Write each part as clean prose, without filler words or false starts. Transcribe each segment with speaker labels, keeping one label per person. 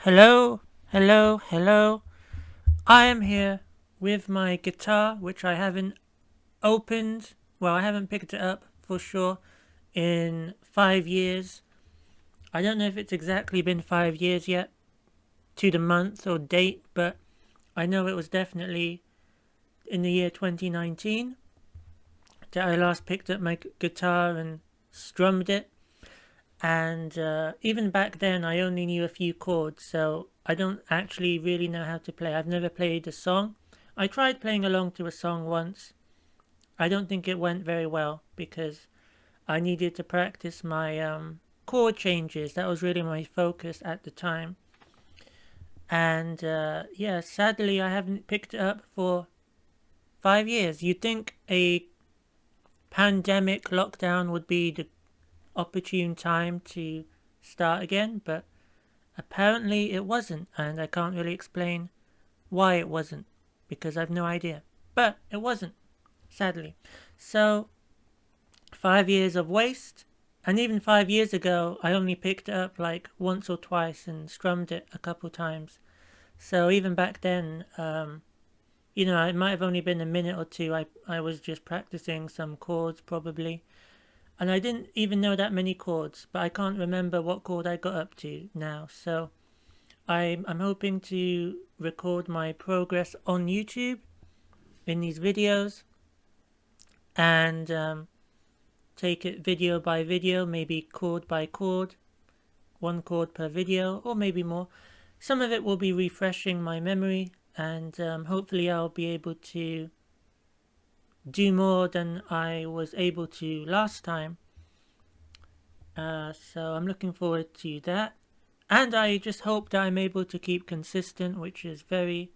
Speaker 1: Hello, hello, hello. I am here with my guitar, which I haven't opened. Well, I haven't picked it up for sure in 5 years. I don't know if it's exactly been 5 years yet to the month or date, but I know it was definitely in the year 2019 that I last picked up my guitar and strummed it. And even back then, I only knew a few chords, so I don't actually really know how to play. I've never played a song. I tried playing along to a song once. I don't think it went very well because I needed to practice my chord changes. That was really my focus at the time. And yeah, sadly, I haven't picked it up for 5 years. You'd think a pandemic lockdown would be the opportune time to start again, but apparently it wasn't, and I can't really explain why it wasn't, because I've no idea. But it wasn't, sadly. So, 5 years of waste, and even 5 years ago, I only picked it up like once or twice and strummed it a couple times. So even back then, it might have only been a minute or two. I was just practicing some chords probably. And I didn't even know that many chords, but I can't remember what chord I got up to now. So I'm hoping to record my progress on YouTube in these videos and take it video by video, maybe chord by chord, one chord per video, or maybe more. Some of it will be refreshing my memory, and hopefully I'll be able to do more than I was able to last time. So I'm looking forward to that. And I just hope that I'm able to keep consistent, which is very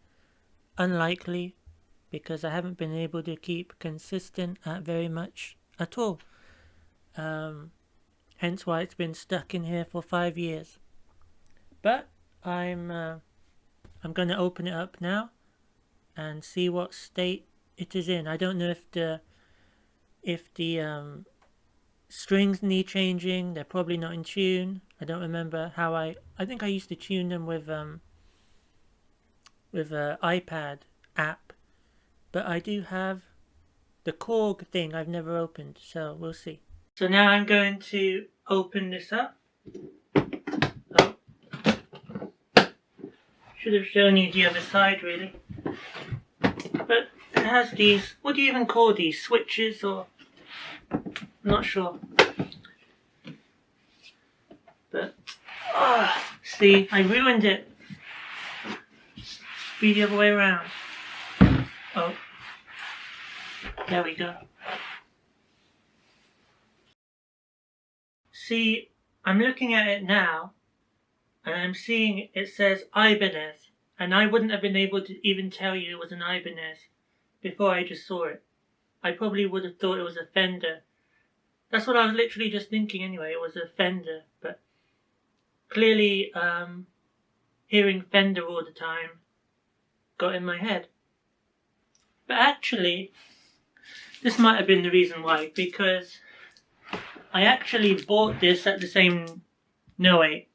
Speaker 1: unlikely because I haven't been able to keep consistent at very much at all. Hence why it's been stuck in here for 5 years. But I'm going to open it up now and see what state it is in. I don't know if the strings need changing. They're probably not in tune. I don't remember how I think I used to tune them with a iPad app, but I do have the Korg thing I've never opened, so we'll see. So now I'm going to open this up. Oh, should have shown you the other side really. But it has these, what do you even call these, switches or, I'm not sure. But, see, I ruined it. Be the other way around. Oh, there we go. See, I'm looking at it now, and I'm seeing it says Ibanez, and I wouldn't have been able to even tell you it was an Ibanez before I just saw it. I probably would have thought it was a Fender. That's what I was literally just thinking anyway, it was a Fender, but clearly hearing Fender all the time got in my head. But actually, this might have been the reason why, because I actually bought this at the same... No, wait.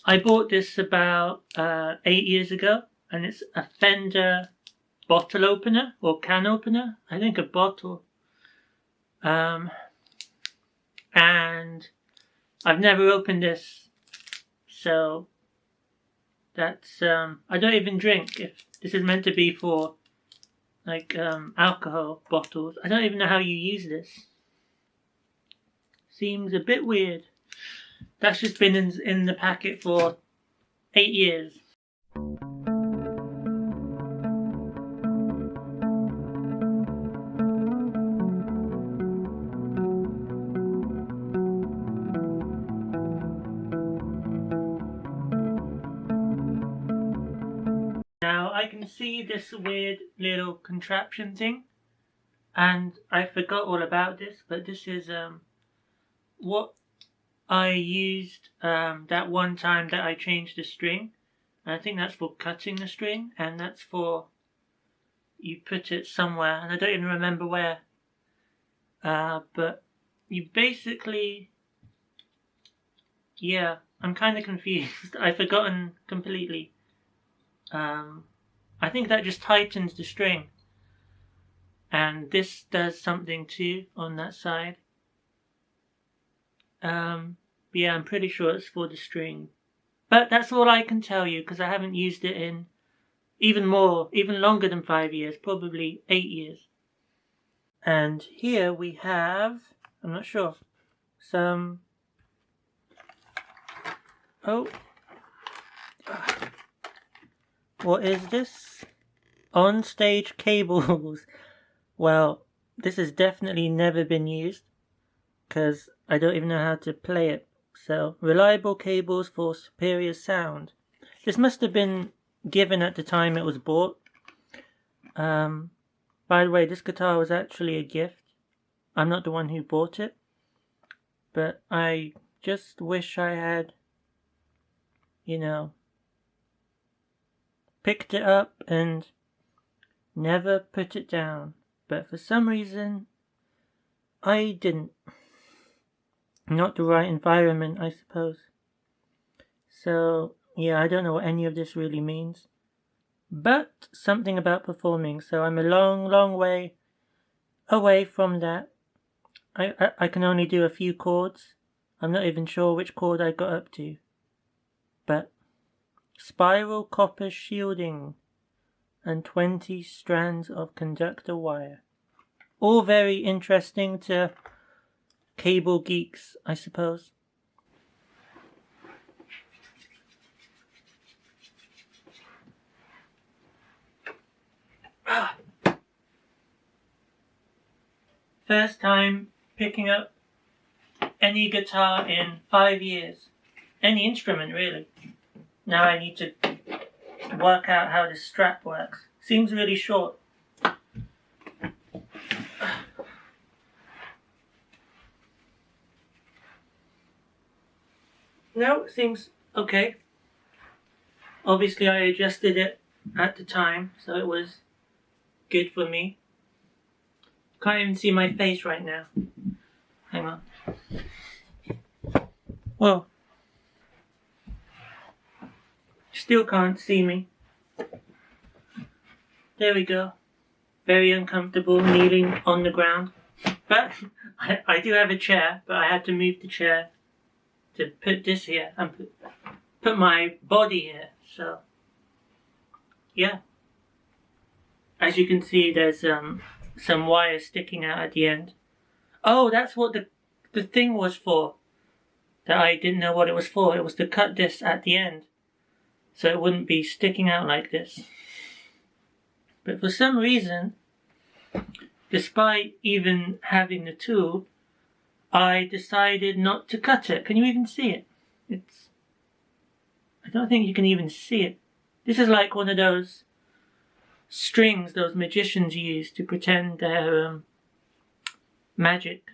Speaker 1: I bought this about 8 years ago, and it's a Fender bottle opener, or can opener. I think a bottle. And I've never opened this, so that's... I don't even drink. If this is meant to be for, like, alcohol bottles. I don't even know how you use this. Seems a bit weird. That's just been in the packet for 8 years. Now I can see this weird little contraption thing, and I forgot all about this, but this is what I used that one time that I changed the string. And I think that's for cutting the string, and that's for you put it somewhere, and I don't even remember where. But you basically, yeah, I'm kind of confused. I've forgotten completely. I think that just tightens the string. And this does something too on that side. Yeah, I'm pretty sure it's for the string. But that's all I can tell you because I haven't used it in even longer than 5 years, probably 8 years. And here we have, I'm not sure, some, what is this? On-stage cables. Well, this has definitely never been used because I don't even know how to play it. So, reliable cables for superior sound. This must have been given at the time it was bought. By the way, this guitar was actually a gift. I'm not the one who bought it, but I just wish I had, picked it up and never put it down. But for some reason, I didn't. Not the right environment, I suppose. So, yeah, I don't know what any of this really means. But something about performing, so I'm a long, long way away from that. I can only do a few chords. I'm not even sure which chord I got up to. But spiral copper shielding and 20 strands of conductor wire. All very interesting to cable geeks, I suppose. First time picking up any guitar in 5 years. Any instrument, really. Now I need to work out how this strap works. Seems really short. No, it seems okay. Obviously I adjusted it at the time, so it was good for me. Can't even see my face right now. Hang on. Whoa. Still can't see me. There we go. Very uncomfortable kneeling on the ground. But I do have a chair, but I had to move the chair to put this here and put my body here. So, yeah. As you can see, there's some wire sticking out at the end. Oh, that's what the thing was for. That I didn't know what it was for. It was to cut this at the end, so it wouldn't be sticking out like this. But for some reason, despite even having the tool, I decided not to cut it. Can you even see it? I don't think you can even see it. This is like one of those strings those magicians use to pretend they're magic.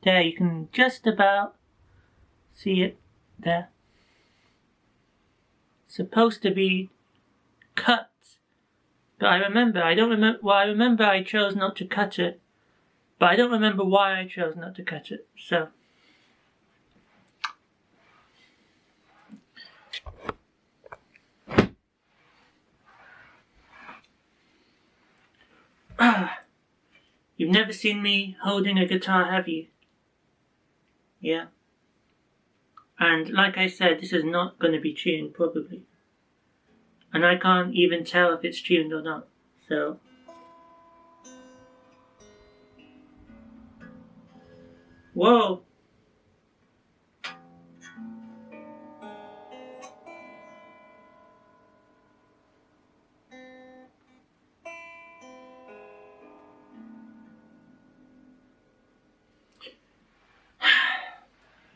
Speaker 1: There, you can just about see it there. Supposed to be cut, but I remember I chose not to cut it, but I don't remember why I chose not to cut it. So you've never seen me holding a guitar, have you? Yeah. And like I said, this is not going to be tuned, probably. And I can't even tell if it's tuned or not, so... Whoa!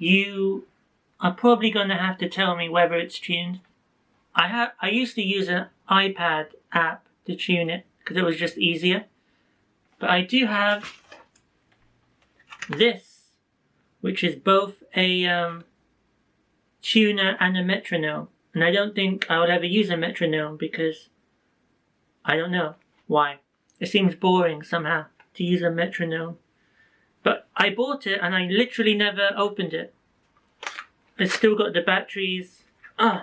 Speaker 1: You are probably going to have to tell me whether it's tuned. I used to use an iPad app to tune it because it was just easier. But I do have this, which is both a tuner and a metronome. And I don't think I will ever use a metronome because I don't know why. It seems boring somehow to use a metronome. But I bought it and I literally never opened it. it's still got the batteries.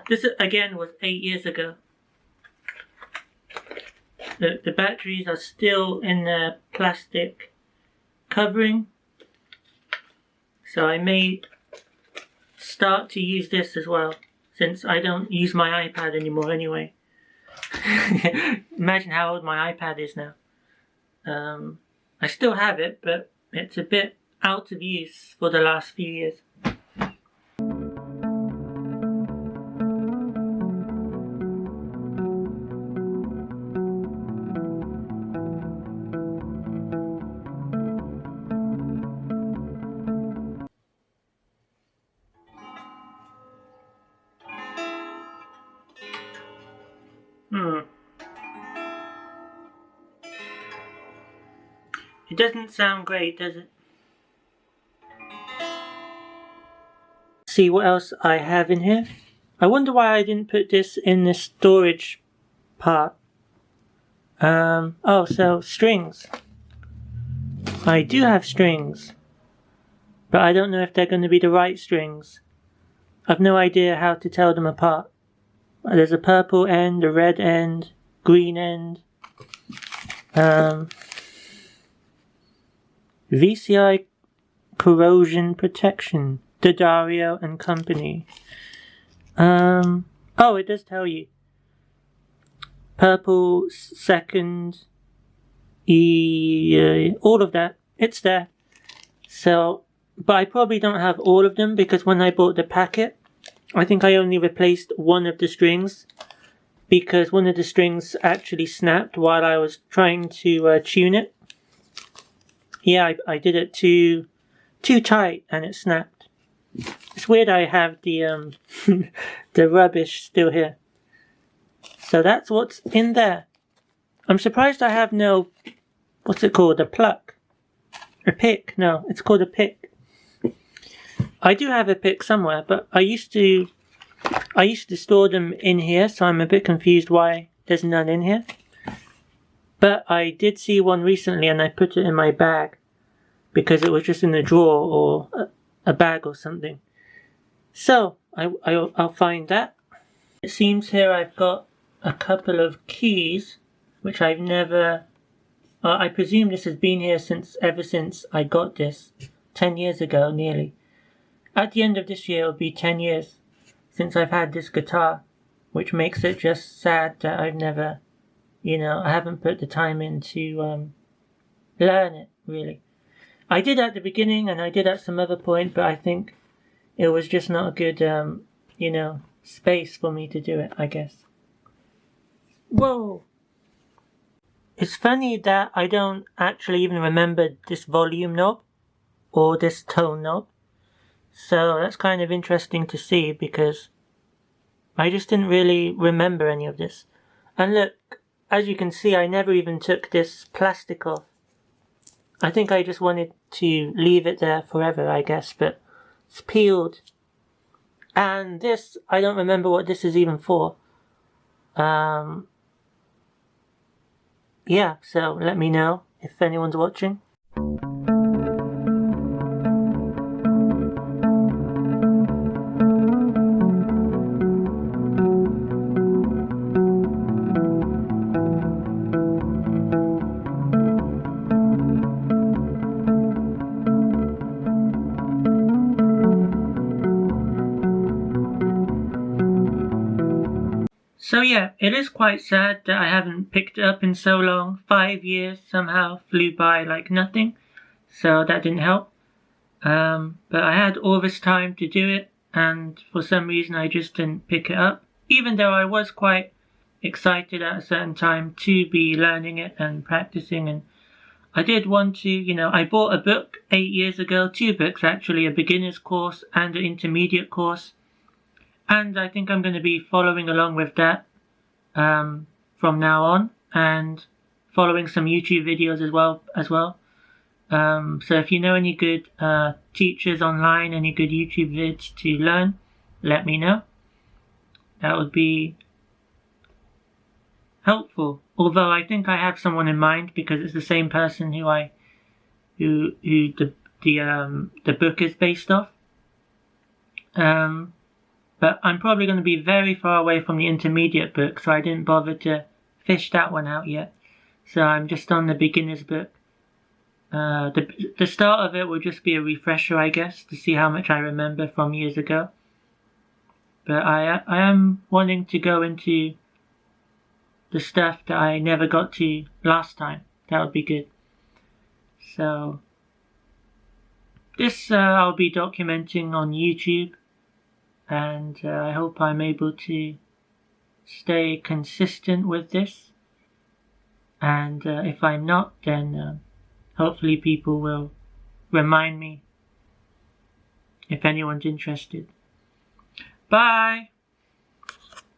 Speaker 1: This again was 8 years ago. The batteries are still in the plastic covering, so I may start to use this as well, since I don't use my iPad anymore anyway. Imagine how old my iPad is now. I still have it, but it's a bit out of use for the last few years. It doesn't sound great, does it? See what else I have in here. I wonder why I didn't put this in the storage part. Oh, so strings. I do have strings, but I don't know if they're going to be the right strings. I've no idea how to tell them apart. There's a purple end, a red end, green end. VCI corrosion protection, Daddario and Company. Oh, it does tell you. Purple, second, all of that. It's there. So, but I probably don't have all of them because when I bought the packet, I think I only replaced one of the strings because one of the strings actually snapped while I was trying to tune it. Yeah, I did it too tight and it snapped. It's weird I have the the rubbish still here. So that's what's in there. I'm surprised I have no, what's it called, a pluck? A pick? No, it's called a pick. I do have a pick somewhere, but I used to store them in here, so I'm a bit confused why there's none in here. But I did see one recently and I put it in my bag because it was just in a drawer or a bag or something. So I'll find that. It seems here I've got a couple of keys which I've never... I presume this has been here ever since I got this 10 years ago nearly. At the end of this year it'll be 10 years since I've had this guitar, which makes it just sad that I've never, I haven't put the time in to learn it, really. I did at the beginning and I did at some other point, but I think it was just not a good, space for me to do it, I guess. Whoa! It's funny that I don't actually even remember this volume knob or this tone knob. So that's kind of interesting to see because I just didn't really remember any of this. And look, as you can see, I never even took this plastic off. I think I just wanted to leave it there forever, I guess, but it's peeled. And this, I don't remember what this is even for. Yeah, so let me know if anyone's watching. So yeah, it is quite sad that I haven't picked it up in so long. 5 years somehow flew by like nothing, so that didn't help. But I had all this time to do it, and for some reason I just didn't pick it up, even though I was quite excited at a certain time to be learning it and practicing. And I did want to, I bought a book 8 years ago, 2 books actually, a beginner's course and an intermediate course. And I think I'm going to be following along with that from now on, and following some YouTube videos as well. So if you know any good teachers online, any good YouTube vids to learn, let me know. That would be helpful. Although I think I have someone in mind because it's the same person who the book is based off. But I'm probably going to be very far away from the intermediate book, so I didn't bother to fish that one out yet. So I'm just on the beginner's book. The start of it will just be a refresher, I guess, to see how much I remember from years ago. But I am wanting to go into the stuff that I never got to last time. That would be good. So this I'll be documenting on YouTube, and I hope I'm able to stay consistent with this. And if I'm not, then hopefully people will remind me if anyone's interested. Bye!